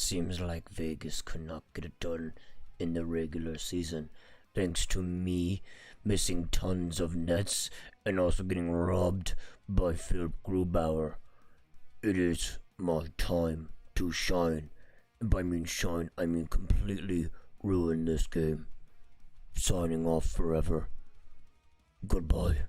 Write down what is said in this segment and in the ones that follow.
seems like Vegas could not get it done in the regular season, thanks to me missing tons of nets and also getting robbed by Philip Grubauer. It is my time to shine. And by mean shine, I mean completely ruin this game. Signing off forever. Goodbye.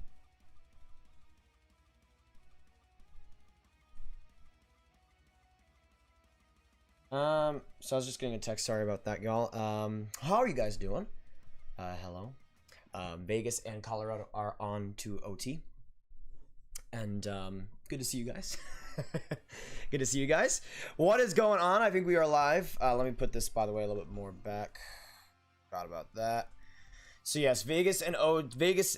So I was just getting a text. Sorry about that, y'all. How are you guys doing? Hello. Vegas and Colorado are on to OT. And, good to see you guys. Good to see you guys. What is going on? I think we are live. Let me put this, by the way, a little bit more back. Forgot about that. So yes, Vegas and OT. Vegas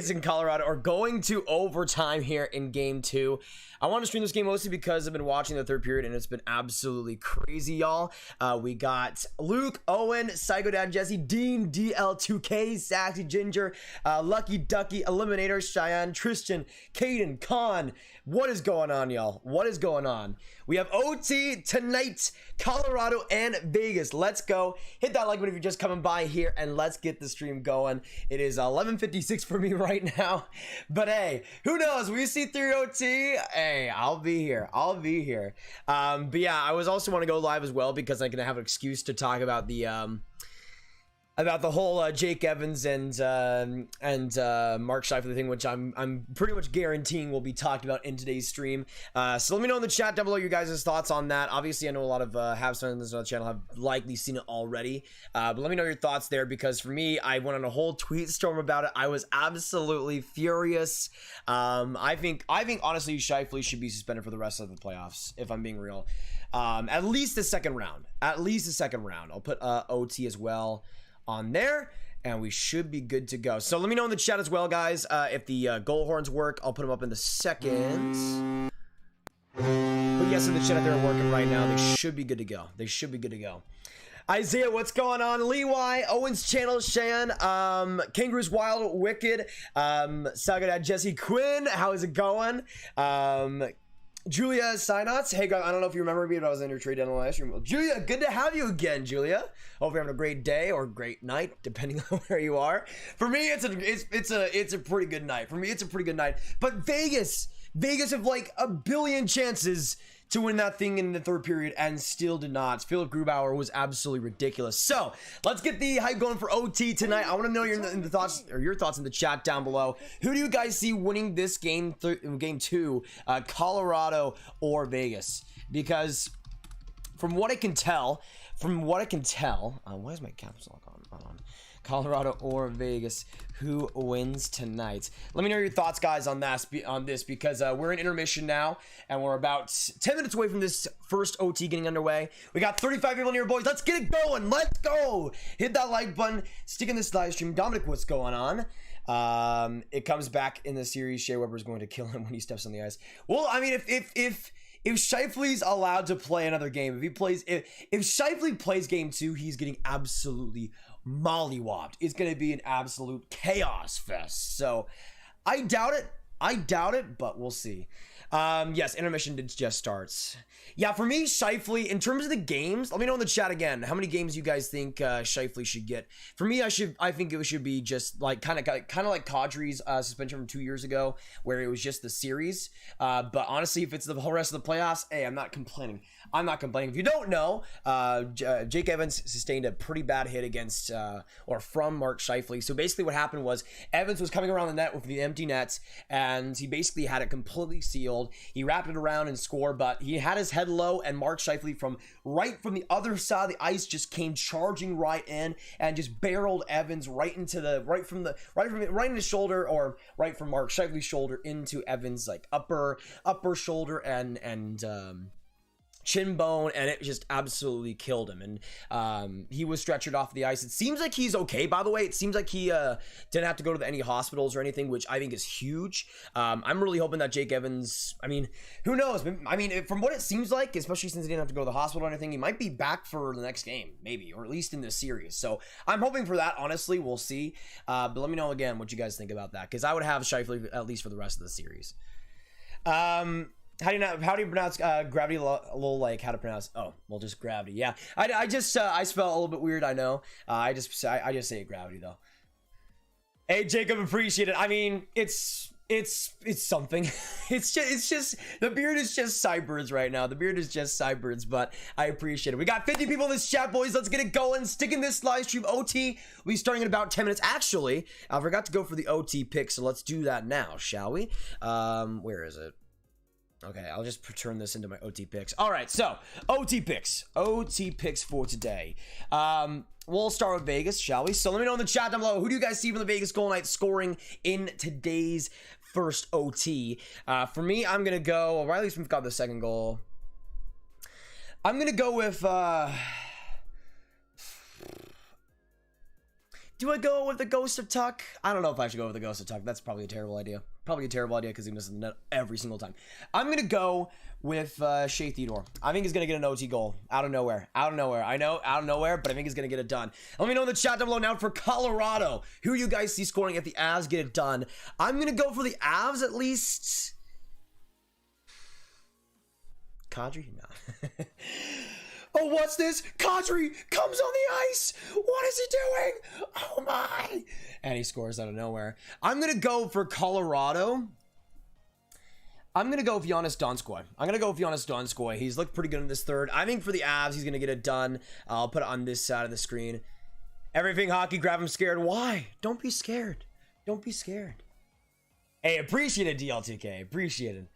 and Colorado are going to overtime here in game 2. I want to stream this game mostly because I've been watching the third period and it's been absolutely crazy, y'all. We got Luke, Owen, Psycho Dad, Jesse, Dean, DL2K, Saxy Ginger, Lucky Ducky, Eliminator, Cheyenne, Tristan, Caden, Con. What is going on, y'all? What is going on? We have OT tonight, Colorado and Vegas. Let's go. Hit that like button if you're just coming by here and let's get the stream going. It is 11:56 for me right now, but hey, who knows? We see through OT. Hey, I'll be here. I'll be here. But yeah, I was also want to go live as well because I'm gonna have an excuse to talk about the whole Jake Evans and Mark Scheifele thing, which I'm pretty much guaranteeing will be talked about in today's stream. So let me know in the chat down below your guys' thoughts on that. Obviously, I know a lot of Habs fans on the channel have likely seen it already, but let me know your thoughts there because for me, I went on a whole tweet storm about it. I was absolutely furious. I think honestly, Scheifele should be suspended for the rest of the playoffs. If I'm being real, at least the second round. At least the second round. I'll put OT as well on there and we should be good to go. So let me know in the chat as well, guys, if the goal horns work. I'll put them up in the second. But yes, in the chat, they're working right now. They should be good to go. They should be good to go. Isaiah, what's going on? Lee Y, Owen's channel, Shan, Kangaroo's Wild, Wicked, Sagadad, Jesse Quinn, how is it going? Julia Synots, hey guys, I don't know if you remember me, but I was in your trade down the last stream. Well, Julia, good to have you again, Julia. Hope you're having a great day or great night, depending on where you are. For me, it's a pretty good night. For me, it's a pretty good night. But Vegas have like a billion chances to win that thing in the third period and still did not. Philip Grubauer was absolutely ridiculous. So let's get the hype going for OT tonight. I want to know your thoughts in the chat down below. Who do you guys see winning this game, game 2, Colorado or Vegas? Because from what I can tell, why is my caps lock on? Colorado or Vegas, who wins tonight? Let me know your thoughts, guys, on this because we're in intermission now and we're about 10 minutes away from this first OT getting underway. We got 35 people in here, boys. Let's get it going. Let's go. Hit that like button. Stick in this live stream. Dominic, what's going on? It comes back in the series. Shea Weber's going to kill him when he steps on the ice. Well, I mean, if Scheifele's allowed to play another game, if Scheifele plays game 2, he's getting absolutely mollywopped. It's going to be an absolute chaos fest. So I doubt it, but we'll see. Yes, intermission did just starts. Yeah, for me, Scheifele, in terms of the games, let me know in the chat again how many games you guys think Scheifele should get. For me, I think it should be just like kind of like Kadri's suspension from 2 years ago, where it was just the series. But honestly, if it's the whole rest of the playoffs, hey, I'm not complaining. If you don't know, Jake Evans sustained a pretty bad hit against or from Mark Scheifele. So basically what happened was Evans was coming around the net with the empty nets and he basically had it completely sealed. He wrapped it around and scored, but he had his head low and Mark Scheifele from the other side of the ice just came charging right in and just barreled Evans right into the right in his shoulder, or right from Mark Scheifele's shoulder into Evans like upper shoulder and chin bone, and it just absolutely killed him. And he was stretchered off the ice. It seems like he's okay, by the way. It seems like he didn't have to go to any hospitals or anything, which I think is huge. I'm really hoping that Jake Evans, I mean, who knows? I mean, from what it seems like, especially since he didn't have to go to the hospital or anything, he might be back for the next game, maybe, or at least in this series. So I'm hoping for that. Honestly, we'll see. But let me know again what you guys think about that, because I would have Scheifele at least for the rest of the series. How do you pronounce Gravity? Lol, like how to pronounce? Oh, well, just Gravity. Yeah, I just I spell a little bit weird. I know. I just say Gravity though. Hey, Jacob, appreciate it. I mean, it's something. it's just the beard is just sideburns right now. The beard is just sideburns, but I appreciate it. We got 50 people in this chat, boys. Let's get it going. Stick in this live stream. OT will be starting in about 10 minutes. Actually, I forgot to go for the OT pick, so let's do that now, shall we? Where is it? Okay, I'll just turn this into my OT picks. All right, so OT picks for today. We'll start with Vegas, shall we? So let me know in the chat down below, who do you guys see from the Vegas Golden Knights scoring in today's first OT? For me, I'm gonna go. Or at least we've got the second goal. I'm gonna go with. Do I go with the Ghost of Tuck? I don't know if I should go with the Ghost of Tuck. That's probably a terrible idea. Probably a terrible idea because he misses the net every single time. I'm going to go with Shea Theodore. I think he's going to get an OT goal. Out of nowhere. I know, out of nowhere, but I think he's going to get it done. Let me know in the chat down below now for Colorado. Who you guys see scoring if the Avs get it done? I'm going to go for the Avs at least. Kadri? No. Oh, what's this? Kadri comes on the ice. What is he doing? Oh, my. And he scores out of nowhere. I'm going to go for Colorado. I'm going to go with Giannis Donskoy. He's looked pretty good in this third. I think for the Avs, he's going to get it done. I'll put it on this side of the screen. Everything hockey, grab him scared. Why? Don't be scared. Don't be scared. Hey, appreciate it, DL2K. Appreciate it.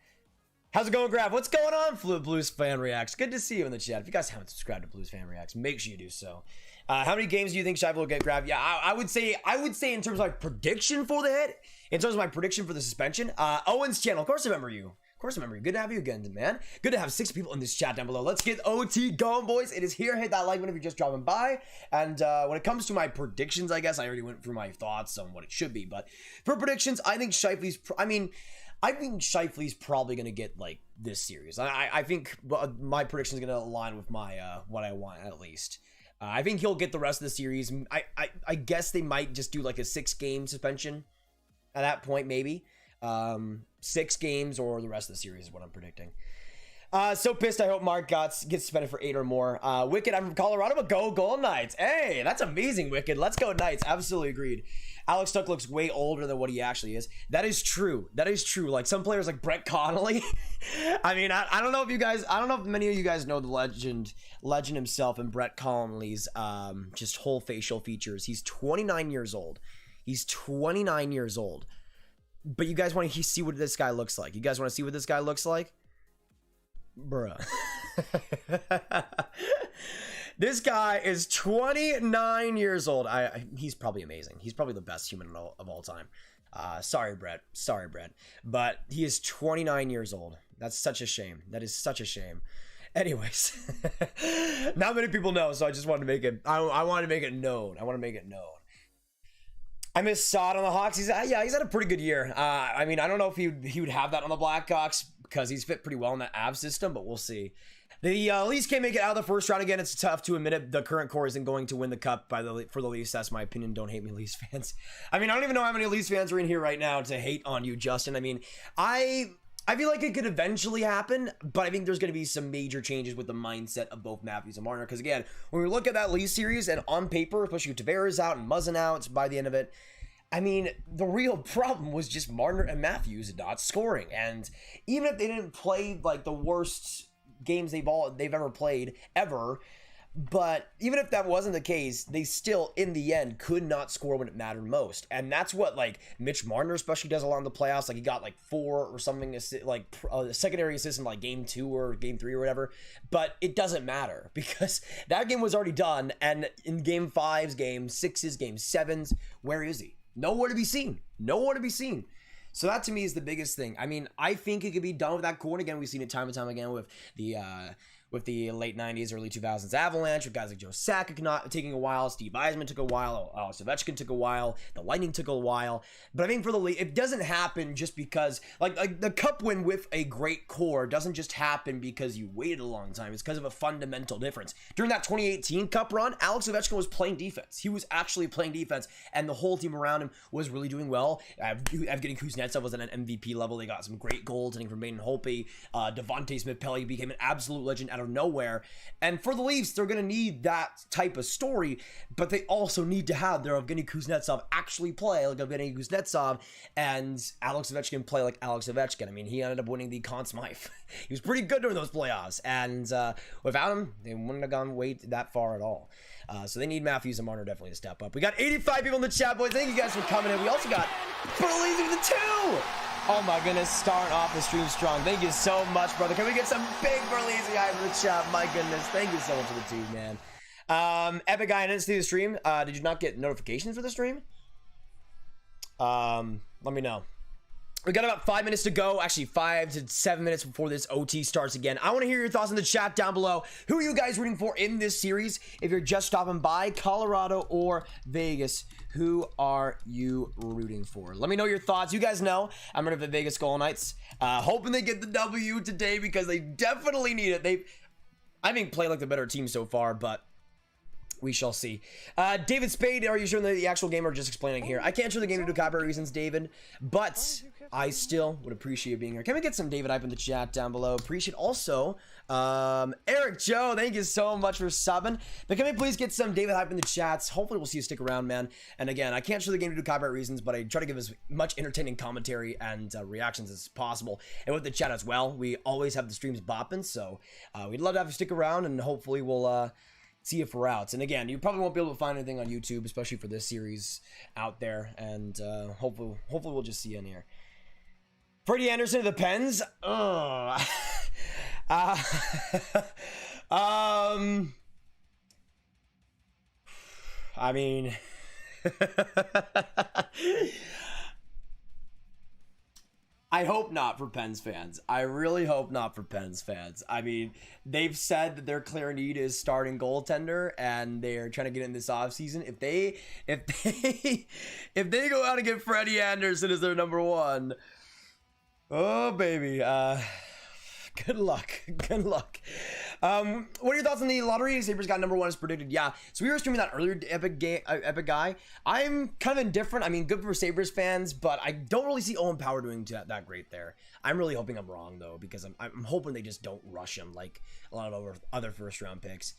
How's it going, Grav? What's going on, Blues Fan Reacts? Good to see you in the chat. If you guys haven't subscribed to Blues Fan Reacts, make sure you do so. How many games do you think Scheifele will get, Grav? Yeah, I would say in terms of my prediction for the hit, in terms of my prediction for the suspension, Owen's channel. Of course I remember you. Good to have you again, man. Good to have 6 people in this chat down below. Let's get OT going, boys. It is here. Hit that like button if you're just dropping by. And when it comes to my predictions, I guess I already went through my thoughts on what it should be. But for predictions, I think Scheifele's... I think Scheifele's probably going to get, like, this series. I think my prediction is going to align with my what I want, at least. I think he'll get the rest of the series. I guess they might just do, like, a 6-game suspension at that point, maybe. 6 games or the rest of the series is what I'm predicting. So pissed. I hope Mark gets suspended for 8 or more. Wicked, I'm from Colorado, but go Golden Knights. Hey, that's amazing, Wicked. Let's go Knights. Absolutely agreed. Alex Tuck looks way older than what he actually is. That is true. Like some players like Brett Connolly. I mean, I don't know if many of you guys know the legend himself and Brett Connolly's just whole facial features. He's 29 years old. But you guys want to see what this guy looks like? Bruh. This guy is 29 years old. He's probably amazing. He's probably the best human of all time. Sorry, Brett. But he is 29 years old. That's such a shame. That is such a shame. Anyways, not many people know, so I just wanted to make it. I wanted to make it known. I miss Sod on the Hawks. He's had a pretty good year. I mean, I don't know if he would have that on the Blackhawks because he's fit pretty well in that Avs system, but we'll see. The Leafs can't make it out of the first round again. It's tough to admit it. The current core isn't going to win the cup for the Leafs. That's my opinion. Don't hate me, Leafs fans. I mean, I don't even know how many Leafs fans are in here right now to hate on you, Justin. I mean, I feel like it could eventually happen, but I think there's going to be some major changes with the mindset of both Matthews and Marner. Because again, when we look at that Leafs series and on paper, especially with Tavares out and Muzzin out by the end of it, I mean, the real problem was just Marner and Matthews not scoring. And even if they didn't play like the worst games they've ever played ever, but even if that wasn't the case, they still in the end could not score when it mattered most. And that's what like Mitch Marner especially does a lot in the playoffs. Like he got like 4 or something, like a secondary assist in like game 2 or game 3 or whatever. But it doesn't matter because that game was already done. And in game 5s, game 6s, game 7s, where is he? Nowhere to be seen. So that to me is the biggest thing. I mean, I think it could be done with that core. Again, we've seen it time and time again with with the late 90s, early 2000s Avalanche, with guys like Joe Sakic taking a while, Steve Yzerman took a while, Alex Ovechkin took a while, the Lightning took a while. But I think for the league, it doesn't happen just because, like the cup win with a great core doesn't just happen because you waited a long time. It's because of a fundamental difference. During that 2018 cup run, Alex Ovechkin was playing defense. He was actually playing defense, and the whole team around him was really doing well. Evgeny Kuznetsov was at an MVP level. They got some great goaltending from Baden Holtby. Devontae Smith-Pelly became an absolute legend out of nowhere. And for the Leafs, they're going to need that type of story, but they also need to have their Evgeny Kuznetsov actually play like Evgeny Kuznetsov and Alex Ovechkin play like Alex Ovechkin. I mean, he ended up winning the Conn Smythe. He was pretty good during those playoffs, and without him, they wouldn't have gone way that far at all. So they need Matthews and Marner definitely to step up. We got 85 people in the chat, boys. Thank you guys for coming in. We also got Berlizzi with the 2. Oh my goodness, starting off the stream strong. Thank you so much, brother. Can we get some big Berlizzi hype in the chat? My goodness, thank you so much for the 2, man. Epic Guy, I didn't see the stream. Did you not get notifications for the stream? Let me know. We got about 5 minutes to go. Actually, 5 to 7 minutes before this OT starts again. I want to hear your thoughts in the chat down below. Who are you guys rooting for in this series? If you're just stopping by, Colorado or Vegas, who are you rooting for? Let me know your thoughts. You guys know I'm rooting for the Vegas Golden Knights. Hoping they get the W today because they definitely need it. They've, I think, played like the better team so far, but we shall see. David Spade, are you showing the actual game or just explaining here? I can't show the game due to copyright reasons, David, but I still would appreciate being here. Can we get some David hype in the chat down below? Appreciate also Eric Joe, thank you so much for subbing. But can we please get some David hype in the chats? Hopefully we'll see you stick around, man. And again, I can't show the game due to copyright reasons, but I try to give as much entertaining commentary and reactions as possible. And with the chat as well, we always have the streams bopping, so we'd love to have you stick around, and hopefully we'll see you for routes. And again, you probably won't be able to find anything on YouTube, especially for this series out there. And hopefully we'll just see you in here. Freddie Anderson of the Pens. I mean, I hope not for Pens fans. I really hope not for Pens fans. I mean, they've said that their clear need is starting goaltender, and they're trying to get in this offseason. If they go out and get Freddie Anderson as their number 1, oh baby, good luck. Good luck. What are your thoughts on the lottery? Sabres got number 1 as predicted. Yeah. So we were streaming that earlier, Epic Guy. I'm kind of indifferent. I mean, good for Sabres fans, but I don't really see Owen Power doing that great there. I'm really hoping I'm wrong though, because I'm hoping they just don't rush him like a lot of other first round picks.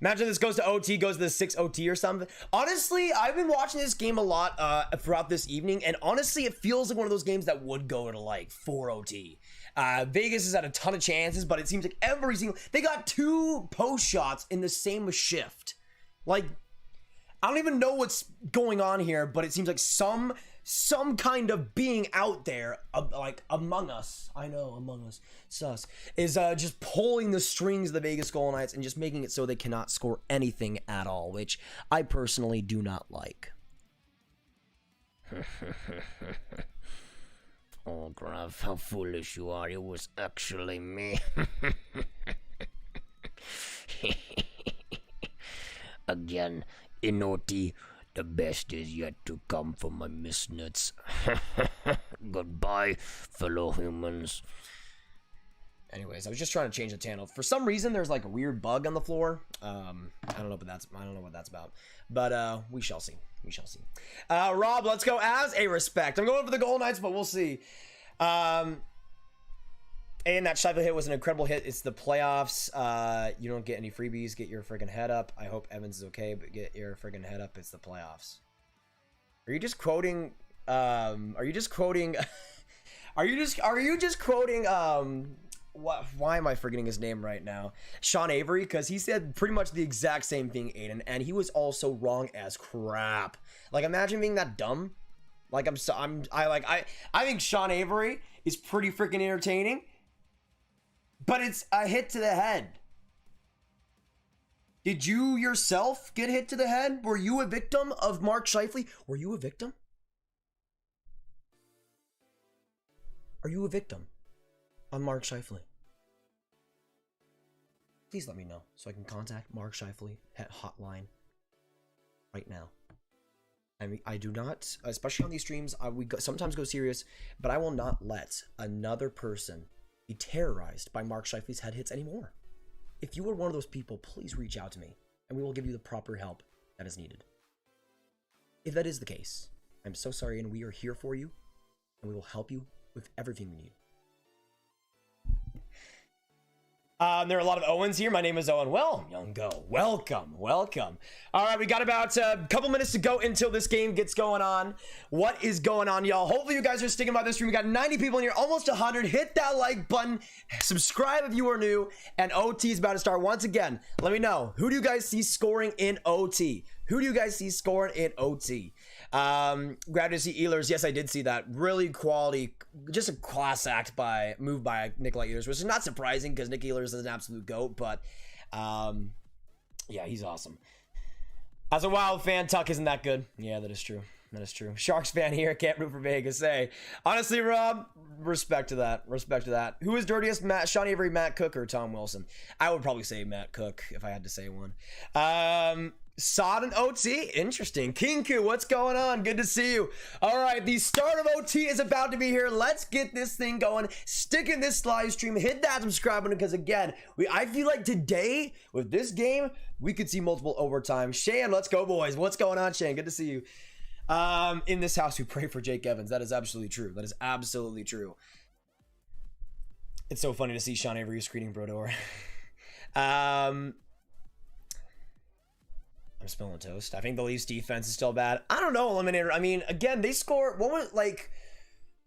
Imagine this goes to OT, goes to the 6 OT or something. Honestly, I've been watching this game a lot throughout this evening, and honestly, it feels like one of those games that would go to like 4 OT. Vegas has had a ton of chances, but it seems like every single... They got 2 post shots in the same shift. Like, I don't even know what's going on here, but it seems like some kind of being out there, like among us, I know, among us, sus, is just pulling the strings of the Vegas Golden Knights and just making it so they cannot score anything at all, which I personally do not like. Oh, Grav, how foolish you are. It was actually me. Again, in OT, the best is yet to come for my misnuts. Goodbye, fellow humans. Anyways, I was just trying to change the channel. For some reason, there's like a weird bug on the floor. I don't know what that's about. But we shall see. We shall see. Rob, let's go as a respect. I'm going for the Golden Knights, but we'll see. And that Scheifele hit was an incredible hit. It's the playoffs. You don't get any freebies. Get your friggin' head up. I hope Evans is okay, but get your friggin' head up. It's the playoffs. Are you just quoting? Are you just quoting? Are you just quoting? What? Why am I forgetting his name right now? Sean Avery, because he said pretty much the exact same thing, Aiden, and he was also wrong as crap. Like, imagine being that dumb. Like, I think Sean Avery is pretty freaking entertaining. But it's a hit to the head. Did you yourself get hit to the head? Were you a victim of Mark Scheifele? Were you a victim? Are you a victim of Mark Scheifele? please let me know so I can contact Mark Scheifele at hotline right now. I mean, I do not, especially on these streams, sometimes go serious, but I will not let another person be terrorized by Mark Scheifele's head hits anymore. If you are one of those people, please reach out to me, and we will give you the proper help that is needed. If that is the case, I'm so sorry, and we are here for you, and we will help you with everything you need. There are a lot of Owens here. My name is Owen. Well, young go. Welcome. All right, we got about a couple minutes to go until this game gets going on. What is going on, y'all? Hopefully you guys are sticking by this stream. We got 90 people in here, almost 100. Hit that like button. Subscribe if you are new. And OT is about to start once again. Let me know. Who do you guys see scoring in OT? Glad to see Ehlers. Yes, I did see that. Really quality, just a class act move by Nikolai Ehlers, which is not surprising because Nick Ehlers is an absolute GOAT, but yeah, he's awesome. As a Wild fan, Tuck isn't that good. Yeah, that is true. Sharks fan here, can't root for Vegas. Hey, honestly, Rob, respect to that. Who is dirtiest, Sean Avery, Matt Cook, or Tom Wilson? I would probably say Matt Cook if I had to say one. Sod and OT, interesting. Kinku, what's going on? Good to see you. All right, the start of OT is about to be here. Let's get this thing going. Stick in this live stream. Hit that subscribe button because again, I feel like today with this game, we could see multiple overtime. Shane, let's go, boys. What's going on, Shane? Good to see you. In this house, we pray for Jake Evans. That is absolutely true. It's so funny to see Sean Avery screening Brodeur. I'm spilling toast. I think the Leafs defense is still bad. I don't know, Eliminator. I mean, again, they score,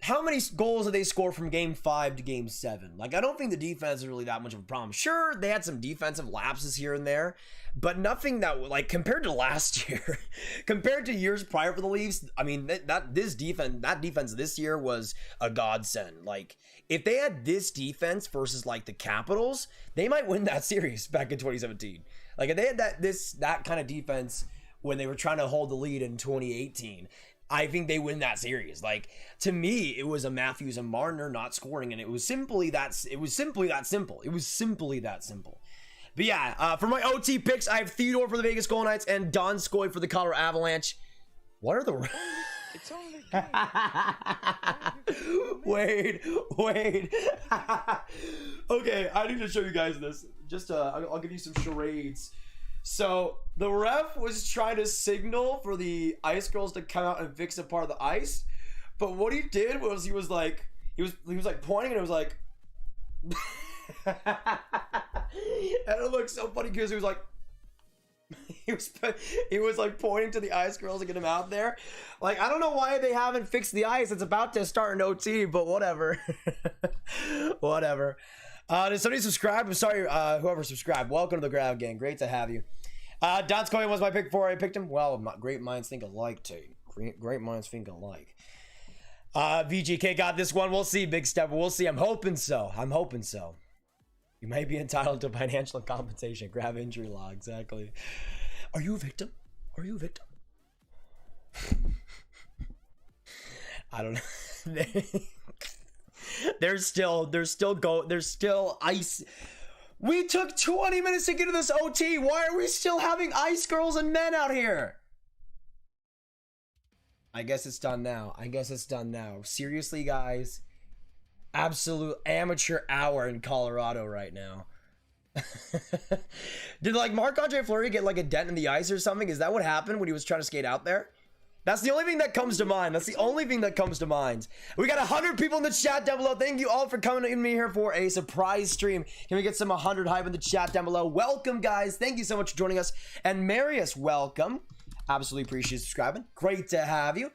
how many goals did they score from game 5 to game 7? Like, I don't think the defense is really that much of a problem. Sure, they had some defensive lapses here and there, but nothing that, like, compared to last year, compared to years prior for the Leafs, I mean, that defense this year was a godsend. Like, if they had this defense versus, like, the Capitals, they might win that series back in 2017. Like, if they had that kind of defense when they were trying to hold the lead in 2018, I think they win that series. Like, to me, it was a Matthews and Marner not scoring, and it was simply that simple. But yeah, for my OT picks, I have Theodore for the Vegas Golden Knights and Donskoy for the Colorado Avalanche. What are the... It's only Wait. Okay, I need to show you guys this. Just I'll give you some charades. So the ref was trying to signal for the Ice Girls to come out and fix a part of the ice, but what he did was he was like pointing and it was like, and it looked so funny because he was like. He was like pointing to the Ice Girls to get him out there. Like, I don't know why they haven't fixed the ice. It's about to start an OT, but whatever. Did somebody subscribe? I'm sorry, whoever subscribed. Welcome to the Grav Gang. Great to have you. Donskoy was my pick before I picked him. Well, great minds think alike, Tate. Great minds think alike. VGK got this one. We'll see, Big Step. We'll see. I'm hoping so. You may be entitled to financial compensation. Grab injury law. Exactly. Are you a victim? I don't know. There's still ice. We took 20 minutes to get to this OT. Why are we still having Ice Girls and men out here? I guess it's done now. Seriously, guys. Absolute amateur hour in Colorado right now. Did like Marc-Andre Fleury get like a dent in the ice or something? Is that what happened when he was trying to skate out there? That's the only thing that comes to mind. We got 100 people in the chat down below. Thank you all for coming in me here for a surprise stream. Can we get some 100 hype in the chat down below? Welcome, guys. Thank you so much for joining us. And Marius, welcome. Absolutely appreciate you subscribing. Great to have you.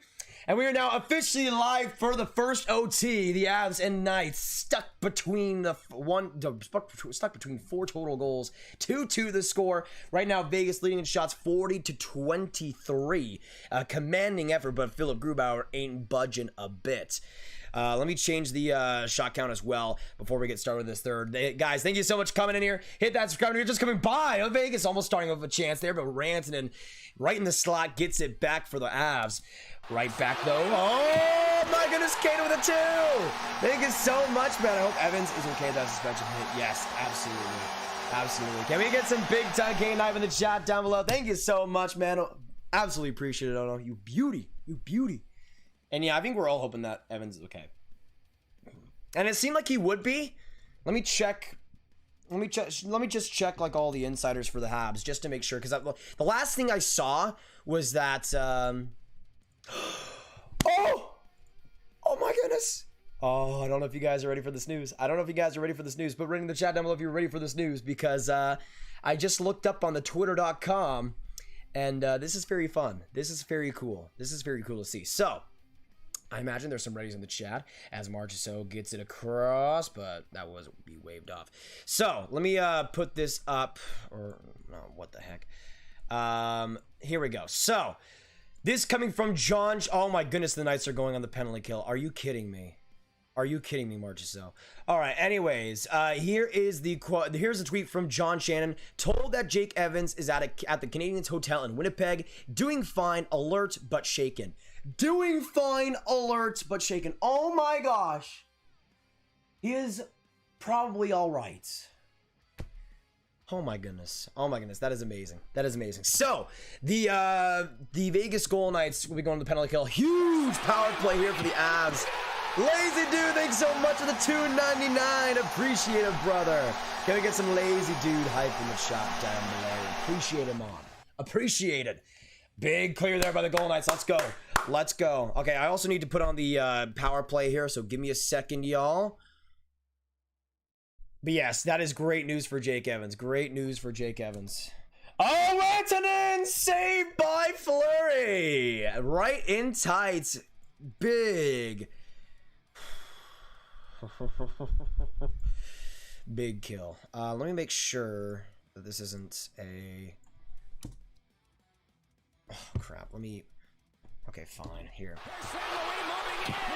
And we are now officially live for the first OT. The Avs and Knights stuck between four total goals. 2-2 the score. Right now, Vegas leading in shots 40-23. Commanding effort, but Philip Grubauer ain't budging a bit. Let me change the shot count as well before we get started with this third. Guys, thank you so much for coming in here. Hit that subscribe button. You're just coming by. Oh, Vegas almost starting with a chance there, but Rantanen right in the slot gets it back for the Avs. Right back though. Oh my goodness, Kato with a 2. Thank you so much, man. I hope Evans is okay with that suspension hit. Yes, absolutely. Absolutely. Can we get some big time K9 in the chat down below? Thank you so much, man. Absolutely appreciate it, Ono. You beauty. You beauty. And yeah, I think we're all hoping that Evans is okay. And it seemed like he would be. Let me check. Let me just check like all the insiders for the Habs just to make sure, because the last thing I saw was that oh my goodness. Oh, I don't know if you guys are ready for this news. I don't know if you guys are ready for this news, but write in the chat down below if you're ready for this news, because I just looked up on the twitter.com, and this is very fun. This is very cool. This is very cool to see. So I imagine there's some readies in the chat as Marchessault gets it across, but that was be waved off. So let me put this up, or no, what the heck? Here we go. So this coming from John. Oh my goodness, the Knights are going on the penalty kill. Are you kidding me? Are you kidding me, Marchessault? All right. Anyways, here's a tweet from John Shannon. Told that Jake Evans is at the Canadiens hotel in Winnipeg, doing fine, alert but shaken. Doing fine, alert but shaken. Oh my gosh, he is probably all right. Oh my goodness. Oh my goodness. That is amazing. That is amazing. So the Vegas Golden Knights will be going to the penalty kill. Huge power play here for the Avs. Lazy dude, thanks so much for the $2.99. Appreciate it, brother. Gonna get some lazy dude hype in the shop down below. Appreciate him on. Appreciate it. Big clear there by the Golden Knights. Let's go. Let's go. Okay, I also need to put on the power play here, so give me a second, y'all. But yes, that is great news for Jake Evans. Great news for Jake Evans. Oh, Rantanen saved by Fleury. Right in tights. Big. Big kill. Let me make sure that this isn't a... Oh, crap. Let me... Okay, fine. Here.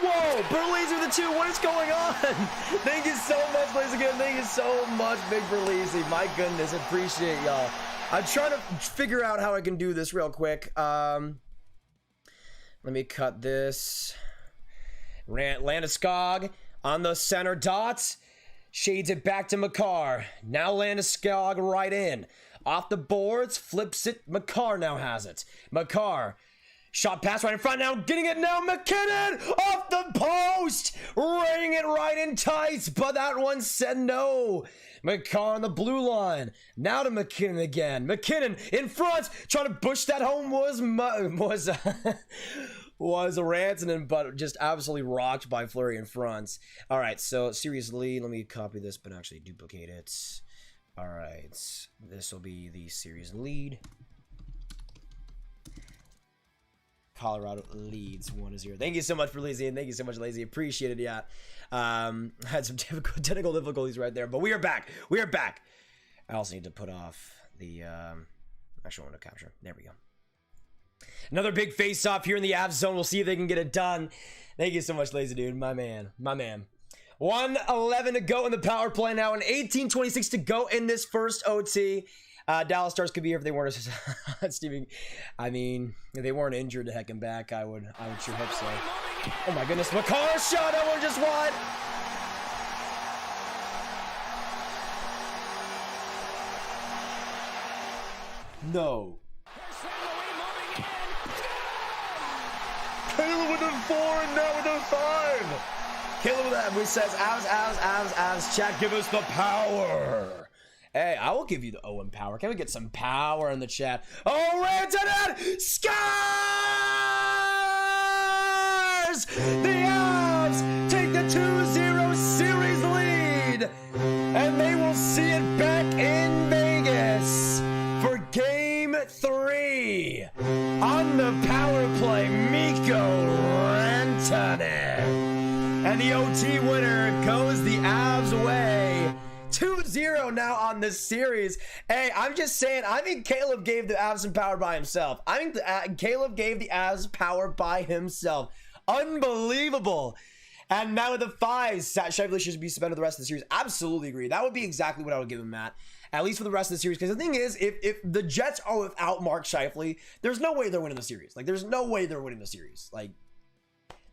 Whoa! Berlizzi with the 2. What is going on? Thank you so much, ladies and gentlemen. Thank you so much, Big Berlizzi. My goodness. Appreciate y'all. I'm trying to figure out how I can do this real quick. Let me cut this. Landeskog on the center dot. Shades it back to Makar. Now Landeskog right in. Off the boards, flips it. Makar now has it. Makar. Shot pass right in front now. Getting it now. McKinnon off the post. Raying it right in tight. But that one said no. Makar on the blue line. Now to McKinnon again. McKinnon in front. Trying to push that home was a Rantanen, but just absolutely rocked by Fleury in front. All right, so series lead. Let me copy this, but actually duplicate it. All right, this will be the series lead. Colorado leads 1-0. Thank you so much for Lazy, and thank you so much, Lazy. Appreciate it. Yeah, had some technical difficulties right there, but we are back. We are back. I also need to put off the actual one to capture. There we go. Another big face-off here in the Avs zone. We'll see if they can get it done. Thank you so much, Lazy Dude. My man. My man. 1:11 to go in the power play now, and 18:26 to go in this first OT. Dallas Stars could be here if they weren't Stevie. I mean, if they weren't injured to heck and back, I would sure hope so. Oh my goodness, Makar shot, that one just wide. No. Caleb with a 4 and now with a 5. Caleb with that, which says, Avs, chat, give us the power. Hey, I will give you the Owen power. Can we get some power in the chat? Oh, Rantanen scores! The Avs take the 2-0 series lead, and they will see it back in Vegas for Game 3. On the power play, Mikko Rantanen. And the OT winner goes the Avs way. 2-0 now on this series. Hey, I'm just saying, I think Caleb gave the Avs some power by himself. I think Caleb gave the Avs power by himself. Unbelievable. And now with the 5s, Scheifele should be suspended the rest of the series. Absolutely agree. That would be exactly what I would give him, Matt. At least for the rest of the series. Because the thing is, if the Jets are without Mark Scheifele, there's no way they're winning the series. Like, there's no way they're winning the series. Like,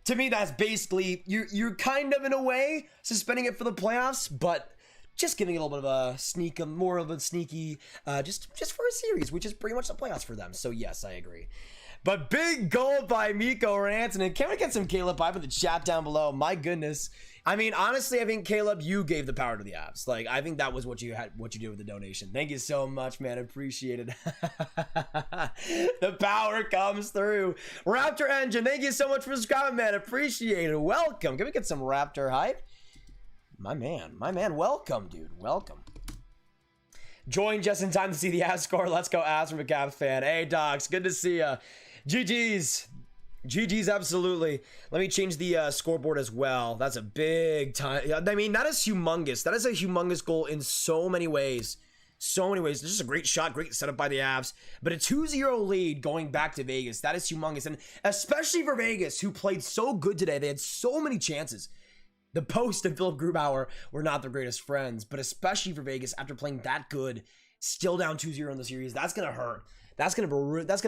to me, that's basically, you're kind of, in a way, suspending it for the playoffs, but just giving it a little bit of a sneak, more of a sneaky, just for a series, which is pretty much the playoffs for them. So yes, I agree. But big goal by Mikko Rantanen. Can we get some Caleb Pipe in the chat down below? My goodness. I mean, honestly, I think Caleb, you gave the power to the Avs. Like, I think that was what you did with the donation. Thank you so much, man. Appreciate it. The power comes through. Raptor Engine, thank you so much for subscribing, man. Appreciate it. Welcome. Can we get some Raptor hype? My man, welcome, dude. Welcome. Join just in time to see the Avs score. Let's go, Avs from a Caps fan. Hey, dogs, good to see ya. GG's, absolutely. Let me change the scoreboard as well. That's a big time. I mean, that is humongous. That is a humongous goal in so many ways. So many ways. This is a great shot, great setup by the Avs. But a 2-0 lead going back to Vegas. That is humongous. And especially for Vegas, who played so good today. They had so many chances. The Post and Philip Grubauer were not their greatest friends. But especially for Vegas, after playing that good, still down 2-0 in the series, that's going to hurt. That's gonna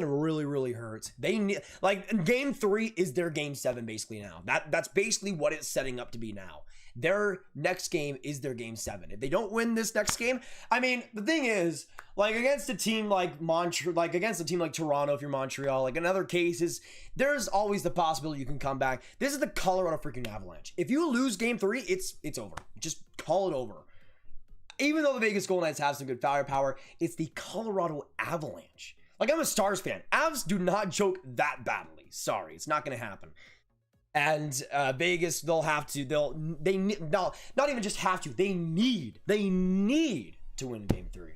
really, really hurt. They need, like, game 3 is their game 7 basically now. That's basically what it's setting up to be now. Their next game is their game 7. If they don't win this next game, I mean, the thing is, like, against a team like Montreal, like against a team like Toronto, if you're Montreal, like in other cases, there's always the possibility you can come back. This is the Colorado freaking Avalanche. If you lose game 3, it's over. Just call it over. Even though the Vegas Golden Knights have some good firepower, it's the Colorado Avalanche. Like, I'm a Stars fan. Avs do not joke that badly. Sorry, it's not going to happen. And Vegas, they'll not even just have to. They need to win game 3.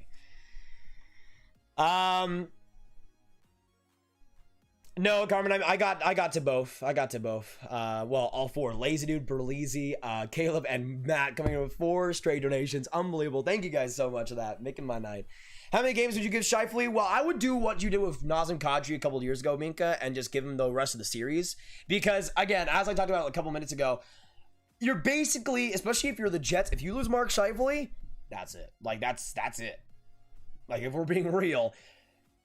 No, Carmen, I got to both. Well, all 4. Lazy Dude, Berlizzi, Caleb, and Matt coming in with 4 straight donations. Unbelievable. Thank you guys so much for that. Making my night. How many games would you give Scheifele? Well, I would do what you did with Nazem Kadri a couple of years ago, Minka, and just give him the rest of the series. Because, again, as I talked about a couple minutes ago, you're basically, especially if you're the Jets, if you lose Mark Scheifele, that's it. Like, that's it. Like, if we're being real,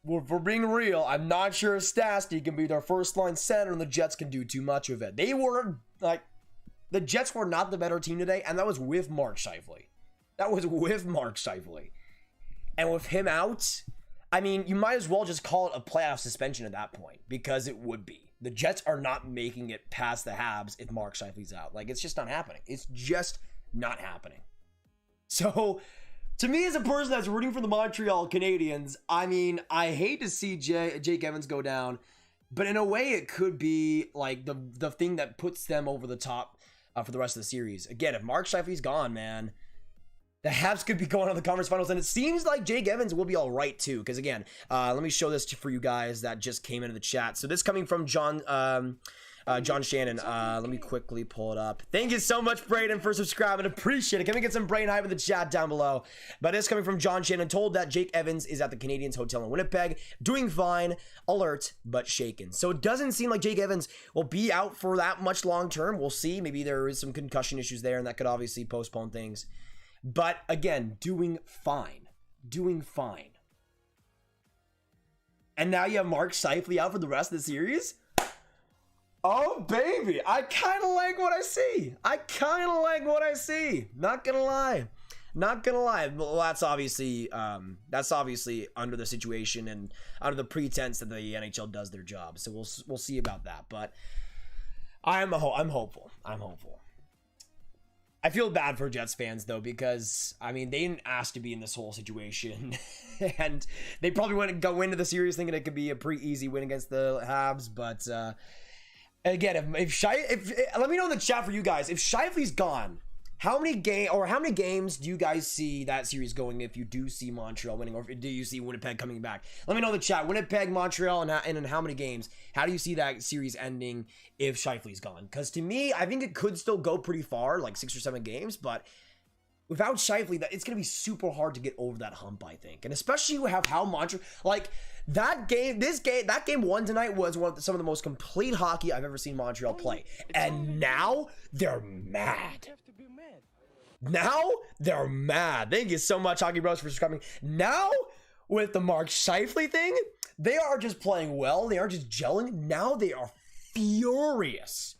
I'm not if Stastny can be their first-line center and the Jets can do too much of it. They were, like, the Jets were not the better team today, and that was with Mark Scheifele. And with him out, I mean, you might as well just call it a playoff suspension at that point, because it would be. The Jets are not making it past the Habs if Mark Scheifele's out. Like, it's just not happening. It's just not happening. So, to me as a person that's rooting for the Montreal Canadiens, I mean, I hate to see Jake Evans go down, but in a way it could be like the thing that puts them over the top for the rest of the series. Again, if Mark Scheifele's gone, man, the Habs could be going on the conference finals, and it seems like Jake Evans will be all right too. Because again, let me show this for you guys that just came into the chat. So this coming from John Shannon. Let me quickly pull it up. Thank you so much, Brayden, for subscribing. Appreciate it. Can we get some brain hype in the chat down below? But it's coming from John Shannon. Told that Jake Evans is at the Canadiens hotel in Winnipeg, doing fine, alert but shaken. So it doesn't seem like Jake Evans will be out for that much long term. We'll see. Maybe there is some concussion issues there, and that could obviously postpone things. But again, doing fine. And now you have Mark Scheifele out for the rest of the series? Oh, baby. I kind of like what I see. Not gonna lie. Well, that's obviously under the situation and under the pretense that the NHL does their job. So we'll see about that. But I'm hopeful. I feel bad for Jets fans, though, because, I mean, they didn't ask to be in this whole situation, and they probably wouldn't go into the series thinking it could be a pretty easy win against the Habs, but, again, if let me know in the chat for you guys, if Scheifele's gone, how many games do you guys see that series going if you do see Montreal winning, or do you see Winnipeg coming back? Let me know in the chat. Winnipeg, Montreal, and in how many games? How do you see that series ending if Scheifele's gone? Because to me, I think it could still go pretty far, like 6 or 7 games, but without Scheifele, it's going to be super hard to get over that hump, I think. And especially with how Montreal, like, that game 1 tonight was some of the most complete hockey I've ever seen Montreal play. And now they're mad. Thank you so much, Hockey Bros, for subscribing. Now, with the Mark Scheifele thing, they are just playing well. They aren't just gelling. Now they are furious.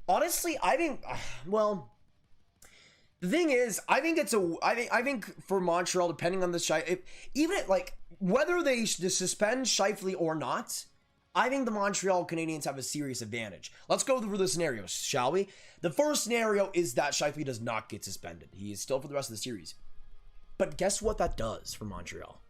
Honestly, I think, well, The thing is, I think for Montreal, depending on the whether they suspend Scheifele or not, I think the Montreal Canadiens have a serious advantage. Let's go through the scenarios, shall we? The first scenario is that Scheifele does not get suspended. He is still for the rest of the series. But guess what that does for Montreal?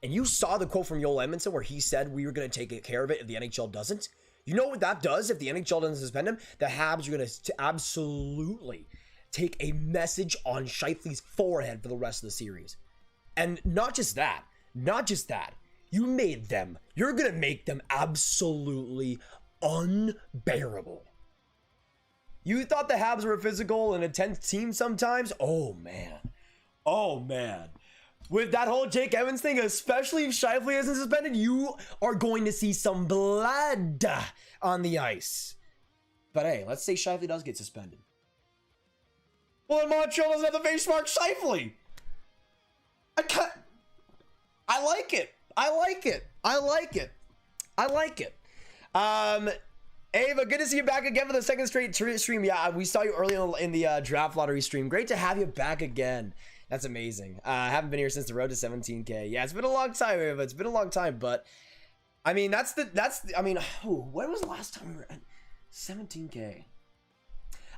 And you saw the quote from Joel Edmondson where he said we were going to take care of it if the NHL doesn't. You know what that does if the NHL doesn't suspend him? The Habs are going to absolutely take a message on Scheifele's forehead for the rest of the series. And not just that. You're going to make them absolutely unbearable. You thought the Habs were physical and intense team sometimes? Oh, man. With that whole Jake Evans thing, especially if Scheifele isn't suspended, you are going to see some blood on the ice. But hey, let's say Scheifele does get suspended. Well, then Montreal doesn't have the face mark Scheifele. I like it. Ava, good to see you back again for the second straight stream. Yeah, we saw you earlier in the draft lottery stream. Great to have you back again. That's amazing. I haven't been here since the road to 17K. Yeah, it's been a long time, Ava. It's been a long time, but I mean, when was the last time we were at 17K?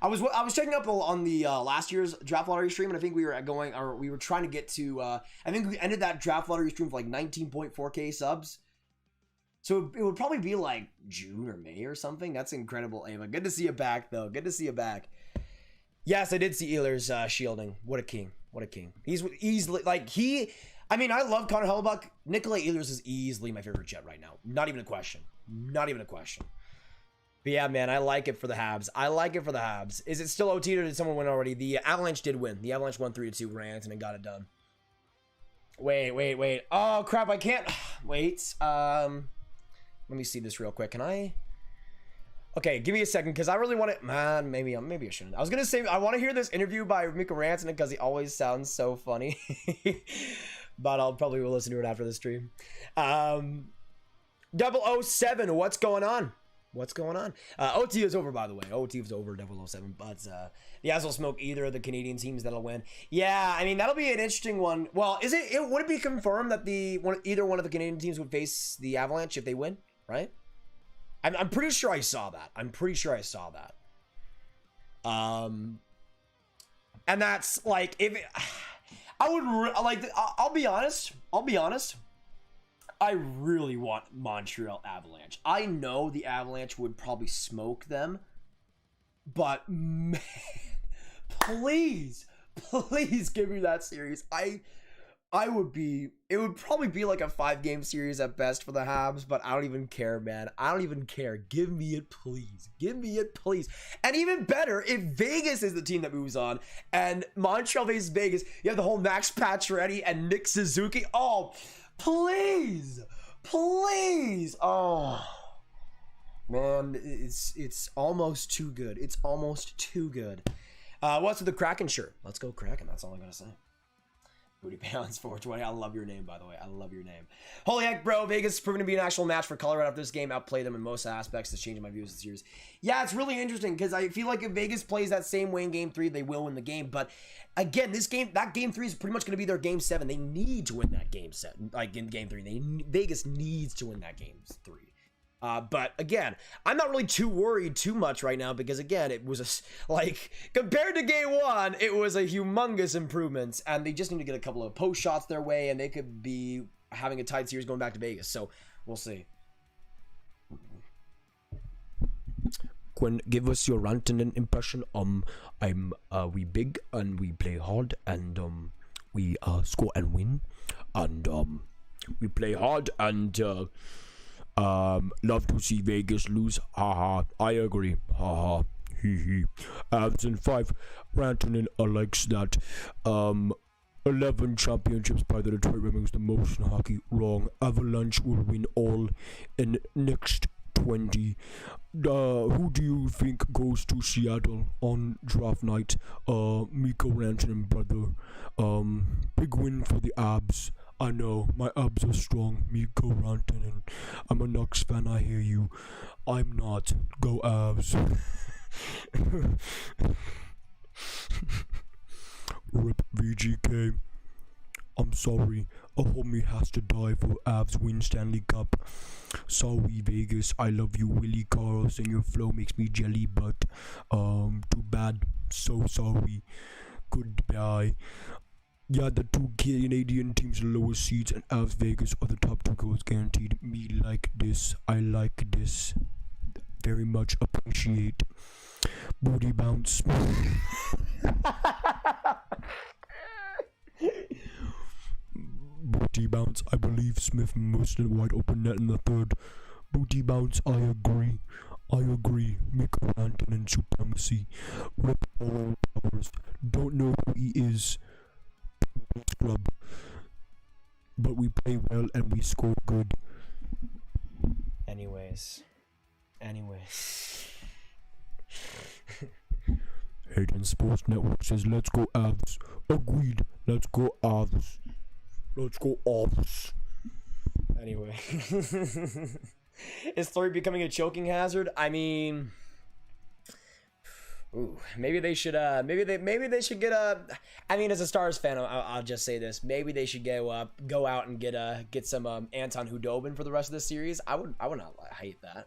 I was checking up on the last year's draft lottery stream, and I think we were trying to get to. I think we ended that draft lottery stream with like 19.4K subs. So it would probably be like June or May or something. That's incredible, Ava. Good to see you back, though. Good to see you back. Yes, I did see Ehlers shielding. What a king. He's easily I love Connor Hellebuyck. Nikolai Ehlers is easily my favorite Jet right now. Not even a question. But yeah, man, I like it for the Habs. Is it still OT or did someone win already? The Avalanche did win. The Avalanche won 3-2. Rantanen and got it done. Wait. Oh, crap. I can't. Wait. Let me see this real quick. Can I? Okay, give me a second because I really want to. Man, maybe I shouldn't. I was gonna say I want to hear this interview by Mikko Rantanen because he always sounds so funny. But I'll probably will listen to it after the stream. 007, what's going on? OT is over, by the way. OT is over, 007. But the Asshole Smoke either of the Canadian teams that'll win. Yeah, I mean that'll be an interesting one. Well, would it be confirmed that either one of the Canadian teams would face the Avalanche if they win? Right? I'm pretty sure I saw that. And that's like I'll be honest. I really want Montreal Avalanche. I know the Avalanche would probably smoke them, but man, please give me that series. It would probably be like a 5-game series at best for the Habs, but I don't even care, man. Give me it, please. And even better, if Vegas is the team that moves on and Montreal faces Vegas, you have the whole Max Pacioretty and Nick Suzuki. Oh, please. Oh, man, it's almost too good. What's with the Kraken shirt? Let's go Kraken. That's all I'm going to say. Booty Pounds 420. I love your name, by the way. Holy heck, bro. Vegas is proving to be an actual match for Colorado after this game. Outplayed them in most aspects. That's changing my views of the series. Yeah, it's really interesting because I feel like if Vegas plays that same way in Game 3, they will win the game. But again, that Game 3 is pretty much going to be their Game 7. They need to win that Game 7. Like in Game 3. Vegas needs to win that Game 3. But again, I'm not really too worried too much right now because again, it was compared to Game 1, it was a humongous improvement, and they just need to get a couple of post shots their way, and they could be having a tight series going back to Vegas. So we'll see. Gwen, give us your Rantanen impression. We big and we play hard and we score and win, and we play hard and love to see Vegas lose. Haha, I agree. Haha, hee hee. Avs in 5. Rantanen likes that. 11 championships by the Detroit Red Wings, the most in hockey. Wrong. Avalanche will win all in next 20. Who do you think goes to Seattle on draft night? Mikko Rantanen, brother. Big win for the Abs. I know, my abs are strong. Mikko Rantanen. I'm a Nucks fan, I hear you. I'm not. Go Abs. Rip VGK. I'm sorry, a homie has to die for Avs win Stanley Cup. Sorry Vegas, I love you Willie Carlos and your flow makes me jelly, but too bad, so sorry. Goodbye. Yeah, the two Canadian teams are the lowest seeds and Avs Vegas are the top two goals guaranteed. Me like this, I like this. Very much appreciate. Booty bounce. Booty bounce, I believe Smith missed a wide open net in the third. Booty bounce, I agree. Mikko Rantanen supremacy. Rip all powers. Don't know who he is. Scrub. But we play well and we score good. Anyways. Hayden Sports Network says, let's go Avs. Agreed. Let's go Avs. Anyway. Is Fleury becoming a choking hazard? I mean, maybe they should maybe they should get a, I mean, as a Stars fan, I'll just say this, maybe they should go out and get some Anton Hudobin for the rest of the series. I would not hate that.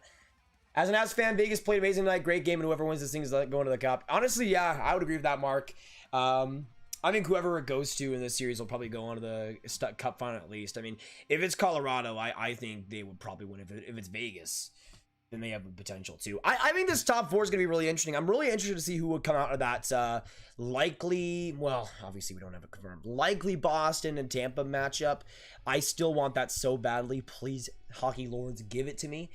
As an Avs fan, Vegas played amazing tonight, great game, and whoever wins this thing is going to the Cup. Honestly, yeah, I would agree with that, Mark. I think whoever it goes to in this series will probably go on to the Cup final at least. I mean, if it's Colorado, I think they would probably win. If it's Vegas, then they have the potential too. I think this top four is going to be really interesting. I'm really interested to see who would come out of that likely, well, obviously we don't have it confirmed, likely Boston and Tampa matchup. I still want that so badly. Please, Hockey Lords, give it to me.